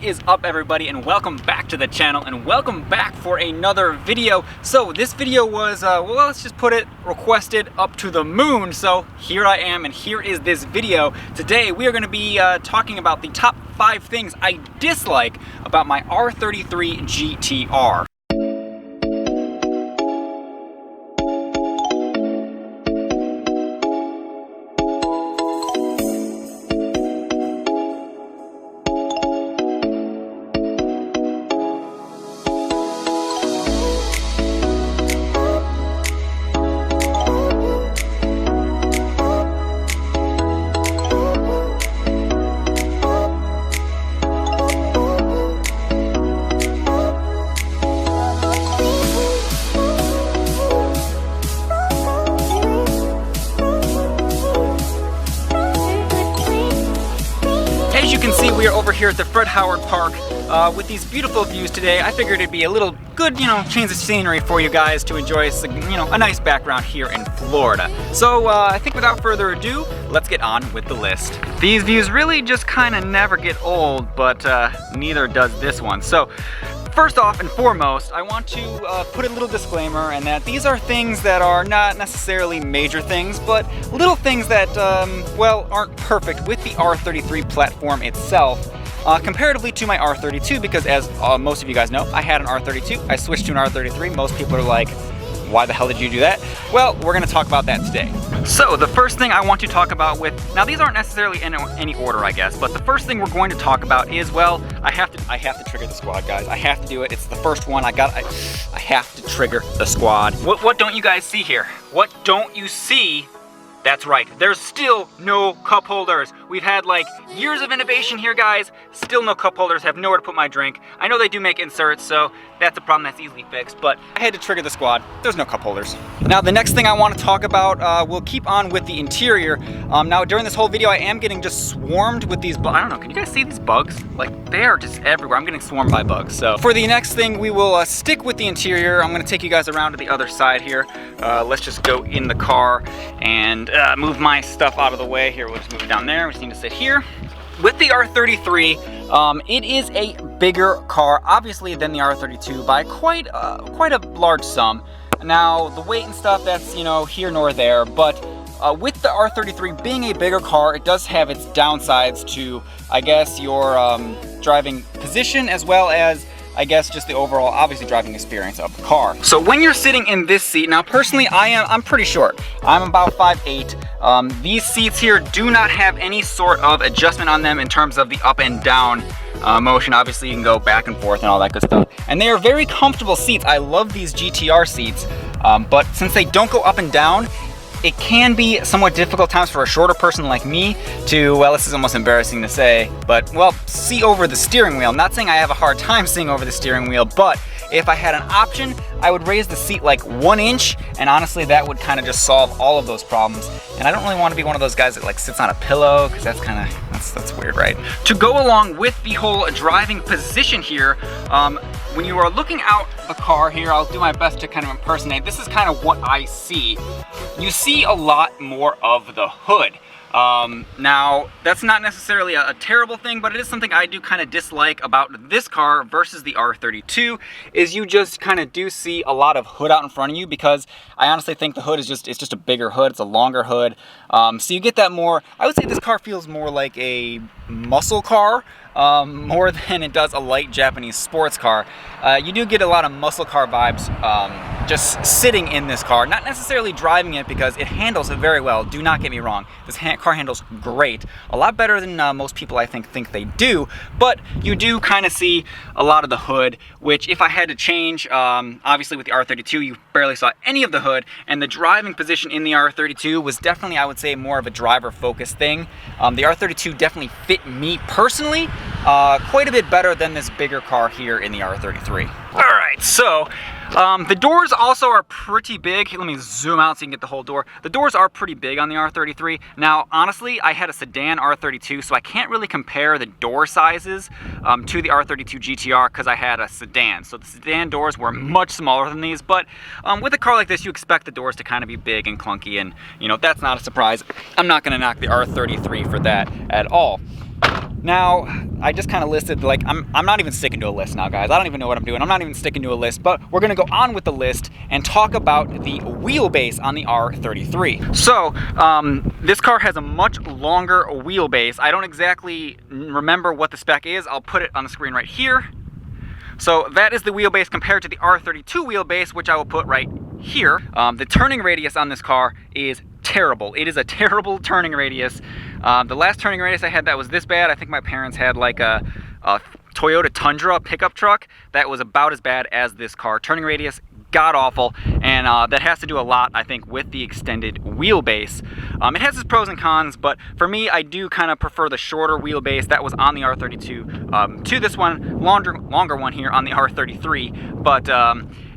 is up, everybody, and welcome back to the channel, and welcome back for another video. So this video was, well, let's just put it, requested up to the moon. So here I am, and here is this video. Today we are going to be talking about the top 5 things I dislike about my R33 GTR. As you can see, we are over here at the Fred Howard Park with these beautiful views today. I figured it'd be a little good, change of scenery for you guys to enjoy, a nice background here in Florida. So I think without further ado, let's get on with the list. These views really just kind of never get old, but neither does this one. So first off and foremost, I want to put a little disclaimer, and that these are things that are not necessarily major things, but little things that, well, aren't perfect with the R33 platform itself, comparatively to my R32, because as most of you guys know, I had an R32, I switched to an R33. Most people are like, why the hell did you do that? Well, we're gonna talk about that today. So the first thing I want to talk about now these aren't necessarily in any order, I guess, but the first thing we're going to talk about is, well, I have to trigger the squad, guys. I have to do it. It's the first one. I have to trigger the squad. What don't you guys see here? What don't you see? That's right, there's still no cup holders. We've had like years of innovation here, guys. Still no cup holders, have nowhere to put my drink. I know they do make inserts, so that's a problem that's easily fixed, but I had to trigger the squad. There's no cup holders. Now, the next thing I want to talk about, we'll keep on with the interior. Now, during this whole video, I am getting just swarmed with these bugs. I don't know, can you guys see these bugs? Like, they are just everywhere. I'm getting swarmed by bugs. So for the next thing, we will stick with the interior. I'm gonna take you guys around to the other side here. Let's just go in the car and move my stuff out of the way. Here, we'll just move it down there. We just need to sit here. With the R33, it is a bigger car, obviously, than the R32 by quite a large sum. Now, the weight and stuff, that's, here nor there, but with the R33 being a bigger car, it does have its downsides to, I guess, your driving position, as well as, I guess, just the overall, obviously, driving experience of the car. So when you're sitting in this seat, now personally, I'm pretty short. I'm about 5'8". These seats here do not have any sort of adjustment on them in terms of the up and down motion. Obviously, you can go back and forth and all that good stuff. And they are very comfortable seats. I love these GTR seats, but since they don't go up and down, it can be somewhat difficult times for a shorter person like me to, well, this is almost embarrassing to say, but, well, see over the steering wheel. I'm not saying I have a hard time seeing over the steering wheel, but if I had an option, I would raise the seat like 1 inch, and honestly, that would kind of just solve all of those problems. And I don't really want to be one of those guys that like sits on a pillow, because that's kind of, that's weird, right? To go along with the whole driving position here, when you are looking out the car here, I'll do my best to kind of impersonate. This is kind of what I see. You see a lot more of the hood. Now, that's not necessarily a terrible thing, but it is something I do kind of dislike about this car versus the R32, is you just kind of do see a lot of hood out in front of you, because I honestly think the hood is just a bigger hood. It's a longer hood. So you get that more, I would say this car feels more like a muscle car, more than it does a light Japanese sports car. You do get a lot of muscle car vibes just sitting in this car, not necessarily driving it, because it handles it very well. Do not get me wrong. This car handles great. A lot better than most people, I think they do, but you do kind of see a lot of the hood, which if I had to change, obviously with the R32, you barely saw any of the hood, and the driving position in the R32 was definitely, I would say, more of a driver-focused thing. The R32 definitely fit me personally quite a bit better than this bigger car here in the R33. All right, so the doors also are pretty big. Let me zoom out so you can get the whole door. The doors are pretty big on the R33. Now, honestly, I had a sedan R32, so I can't really compare the door sizes to the R32 GTR because I had a sedan. So the sedan doors were much smaller than these, but with a car like this, you expect the doors to kind of be big and clunky, and that's not a surprise. I'm not gonna knock the R33 for that at all. Now, I just kind of listed, like, I'm not even sticking to a list now, guys. I don't even know what I'm doing. I'm not even sticking to a list, but we're gonna go on with the list and talk about the wheelbase on the R33. So, this car has a much longer wheelbase. I don't exactly remember what the spec is. I'll put it on the screen right here. So that is the wheelbase compared to the R32 wheelbase, which I will put right here. The turning radius on this car is terrible. It is a terrible turning radius. The last turning radius I had that was this bad. I think my parents had like a Toyota Tundra pickup truck that was about as bad as this car. Turning radius, god awful, and that has to do a lot, I think, with the extended wheelbase. It has its pros and cons, but for me, I do kind of prefer the shorter wheelbase that was on the R32 to this one, longer one here on the R33. But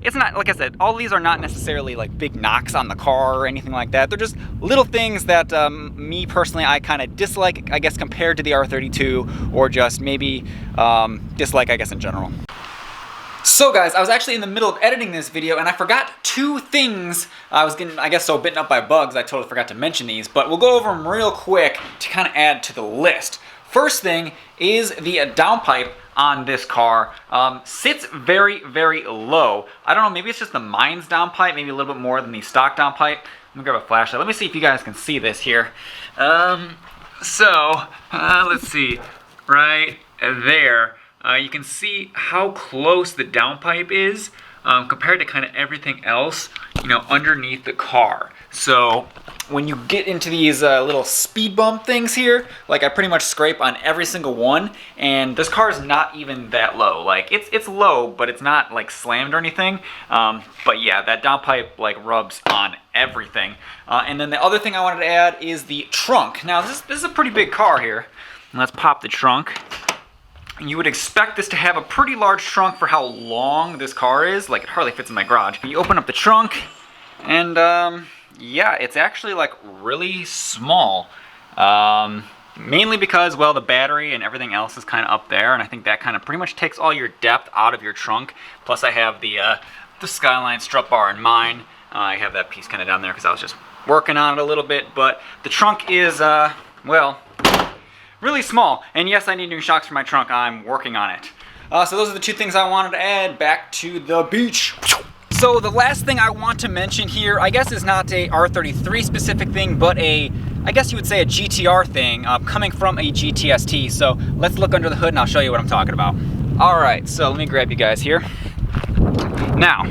it's not, like I said, all these are not necessarily like big knocks on the car or anything like that. They're just little things that me personally, I kind of dislike, I guess, compared to the R32, or just maybe dislike, I guess, in general. So guys, I was actually in the middle of editing this video and I forgot two things. I was getting, I guess, so bitten up by bugs, I totally forgot to mention these, but we'll go over them real quick to kind of add to the list. First thing is the downpipe on this car sits very, very low. I don't know, maybe it's just the mine's downpipe, maybe a little bit more than the stock downpipe. Let me grab a flashlight. Let me see if you guys can see this here. Let's see, right there. You can see how close the downpipe is compared to kind of everything else, you know, underneath the car. So when you get into these little speed bump things here, like I pretty much scrape on every single one, and this car is not even that low. Like it's low, but it's not like slammed or anything. But yeah, that downpipe like rubs on everything. And then the other thing I wanted to add is the trunk. Now this is a pretty big car here. Let's pop the trunk. You would expect this to have a pretty large trunk for how long this car is. Like, it hardly fits in my garage. You open up the trunk, and yeah, it's actually like really small. Mainly because, well, the battery and everything else is kind of up there, and I think that kind of pretty much takes all your depth out of your trunk. Plus I have the Skyline strut bar in mine. I have that piece kind of down there because I was just working on it a little bit, but the trunk is, well, really small. And yes, I need new shocks for my trunk. I'm working on it. So those are the two things I wanted to add. Back to the beach. So the last thing I want to mention here, I guess, is not a R33 specific thing, but I guess you would say a GTR thing coming from a GTST. So let's look under the hood and I'll show you what I'm talking about. All right, so let me grab you guys here. Now,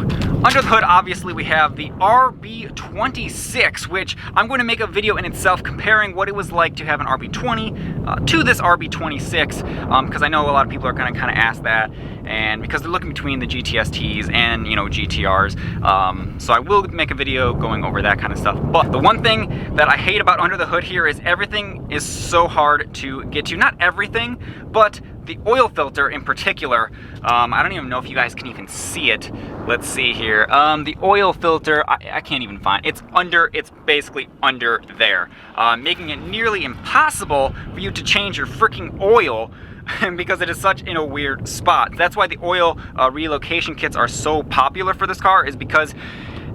under the hood, obviously, we have the RB26, which I'm going to make a video in itself comparing what it was like to have an RB20 to this RB26, because I know a lot of people are going to kind of ask that, and because they're looking between the GTSTs and, you know, GTRs. So I will make a video going over that kind of stuff. But the one thing that I hate about under the hood here is everything is so hard to get to. Not everything, but the oil filter in particular. I don't even know if you guys can even see it. Let's see here. The oil filter, I can't even find it. It's basically under there, making it nearly impossible for you to change your freaking oil because it is such in a weird spot. That's why the oil relocation kits are so popular for this car, is because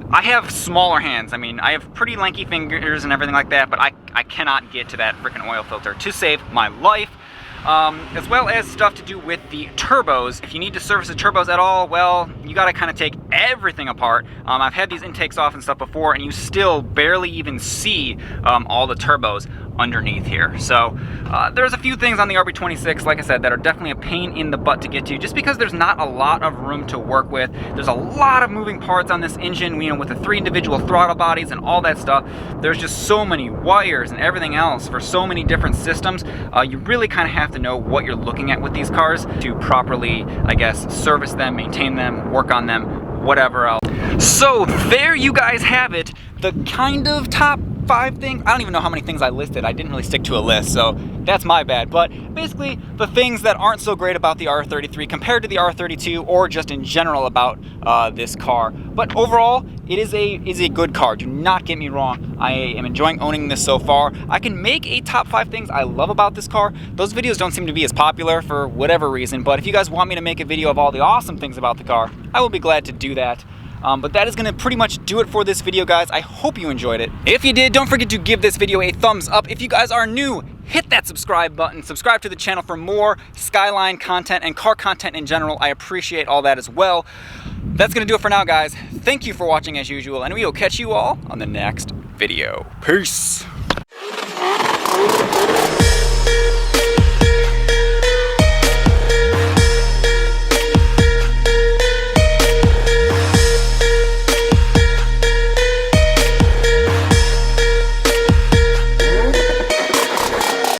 I have smaller hands. I mean, I have pretty lanky fingers and everything like that, but I cannot get to that freaking oil filter to save my life. As well as stuff to do with the turbos. If you need to service the turbos at all, well, you gotta kind of take everything apart. I've had these intakes off and stuff before, and you still barely even see all the turbos underneath here. So there's a few things on the RB26, like I said, that are definitely a pain in the butt to get to, just because there's not a lot of room to work with. There's a lot of moving parts on this engine, you know, with the 3 individual throttle bodies and all that stuff. There's just so many wires and everything else for so many different systems. You really kind of have to know what you're looking at with these cars to properly, I guess, service them, maintain them, work on them, whatever else. So there you guys have it, the kind of top 5 things. I don't even know how many things I listed. I didn't really stick to a list, so that's my bad. But basically, the things that aren't so great about the R33 compared to the R32, or just in general about this car. But overall, it is a good car. Do not get me wrong. I am enjoying owning this so far. I can make a top 5 things I love about this car. Those videos don't seem to be as popular for whatever reason, but if you guys want me to make a video of all the awesome things about the car, I will be glad to do that. But that is going to pretty much do it for this video, guys. I hope you enjoyed it. If you did, don't forget to give this video a thumbs up. If you guys are new, hit that subscribe button, subscribe to the channel for more Skyline content and car content in general. I appreciate all that as well. That's gonna do it for now, guys. Thank you for watching as usual, and we will catch you all on the next video. Peace.